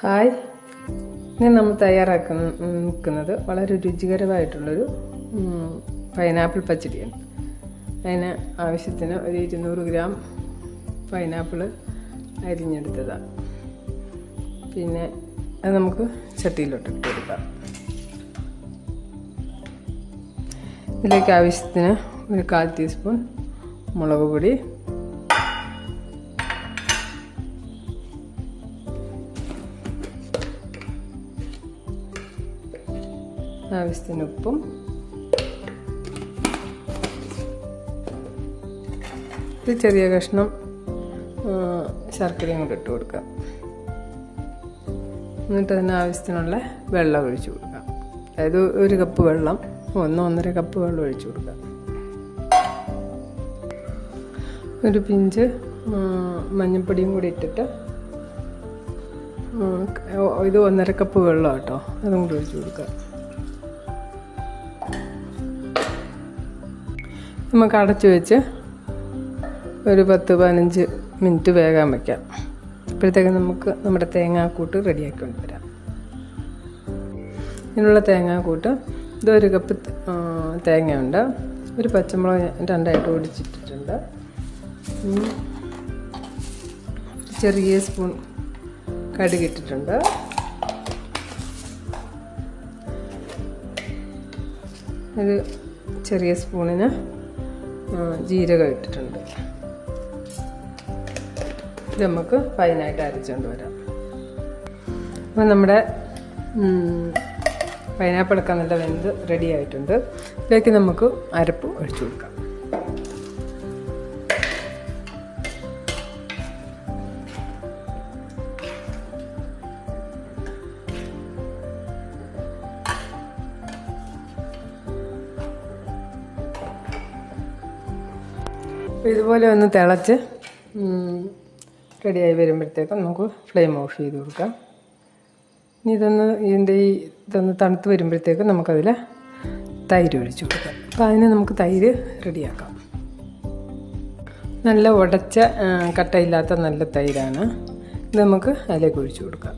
Hi, ഇന്ന് നമ്മൾ തയ്യാറാക്കുന്നത് വളരെ രുചികരമായിട്ടുള്ളൊരു പൈനാപ്പിൾ പച്ചടിയാണ്. അതിന് ആവശ്യത്തിന് ഒരു 200 ഗ്രാം പൈനാപ്പിൾ അരിഞ്ഞെടുത്തതാണ്. പിന്നെ അത് നമുക്ക് ചട്ടിയിലോട്ട് ഇട്ട് കൊടുക്കാം. ഇതിലേക്ക് ആവശ്യത്തിന് ഒരു 1/4 ടീസ്പൂൺ മുളക് പൊടി, ആവശ്യത്തിന് ഉപ്പും, ഒരു ചെറിയ കഷ്ണം ശർക്കരയും കൂടെ ഇട്ട് കൊടുക്കാം. എന്നിട്ട് അതിന് ആവശ്യത്തിനുള്ള വെള്ളം ഒഴിച്ചു കൊടുക്കാം. അതായത് 1 കപ്പ് വെള്ളം, 1-1.5 കപ്പ് വെള്ളം ഒഴിച്ചു കൊടുക്കാം. ഒരു പിഞ്ച് മഞ്ഞൾപ്പൊടിയും കൂടി ഇട്ടിട്ട്, ഇത് 1.5 കപ്പ് വെള്ളം കേട്ടോ, അതും കൂടി ഒഴിച്ചു കൊടുക്കാം. നമുക്ക് അടച്ചു വെച്ച് ഒരു 10-15 മിനിറ്റ് വേകാൻ വയ്ക്കാം. അപ്പോഴത്തേക്ക് നമുക്ക് നമ്മുടെ തേങ്ങാക്കൂട്ട് റെഡിയാക്കി കൊണ്ടുവരാം. ഇതിനുള്ള തേങ്ങാക്കൂട്ട്, ഇത് 1 കപ്പ് തേങ്ങയുണ്ട്, ഒരു പച്ചമുളക് 2ആയിട്ട് ഒടിച്ചിട്ടിട്ടുണ്ട്, ചെറിയ സ്പൂൺ കടുകിട്ടിട്ടുണ്ട്, ഒരു ചെറിയ സ്പൂണിന് ജീരകം ഇട്ടിട്ടുണ്ട്. ഇത് നമുക്ക് ഫൈനായിട്ട് അരച്ചുകൊണ്ട് വരാം. അപ്പം നമ്മുടെ പൈനാപ്പിളൊക്കെ നല്ല വെന്ത് റെഡി ആയിട്ടുണ്ട്. ഇതിലേക്ക് നമുക്ക് അരപ്പ് ഒഴിച്ചു കൊടുക്കാം. അപ്പോൾ ഇതുപോലെ ഒന്ന് തിളച്ച് റെഡിയായി വരുമ്പോഴത്തേക്കും നമുക്ക് ഫ്ലെയിം ഓഫ് ചെയ്ത് കൊടുക്കാം. ഇനി ഇതൊന്ന് തണുത്ത് വരുമ്പോഴത്തേക്കും നമുക്കതിൽ തൈര് ഒഴിച്ച് കൊടുക്കാം. അപ്പോൾ അതിന് നമുക്ക് തൈര് റെഡിയാക്കാം. നല്ല ഉടച്ച കട്ടയില്ലാത്ത നല്ല തൈരാണ്. ഇത് നമുക്ക് അതിലേക്ക് ഒഴിച്ച് കൊടുക്കാം.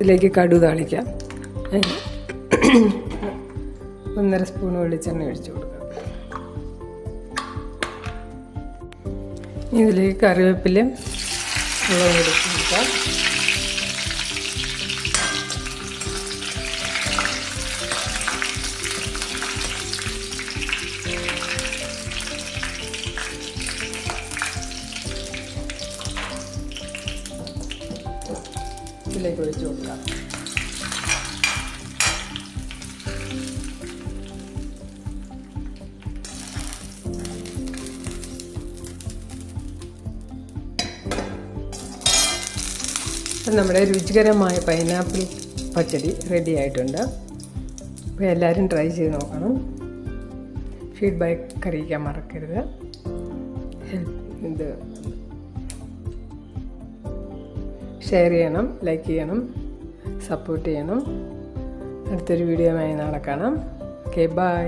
ഇതിലേക്ക് കടുക് താളിക്കാം. 1.5 സ്പൂൺ വെളിച്ചെണ്ണ ഒഴിച്ചു കൊടുക്കാം. ഇതിലേക്ക് കറിവേപ്പിലയും മുളകും ഒഴിച്ചു കൊടുക്കാം. ഇതിലേക്ക് ഒഴിച്ചു കൊടുക്കാം. അപ്പം നമ്മുടെ രുചികരമായ പൈനാപ്പിൾ പച്ചടി റെഡി ആയിട്ടുണ്ട്. അപ്പോൾ എല്ലാവരും ട്രൈ ചെയ്ത് നോക്കണം. ഫീഡ്ബാക്ക് അറിയിക്കാൻ മറക്കരുത്. ഷെയർ ചെയ്യണം, ലൈക്ക് ചെയ്യണം, സപ്പോർട്ട് ചെയ്യണം. അടുത്തൊരു വീഡിയോയുമായി നാളെ കാണാം. Okay, by.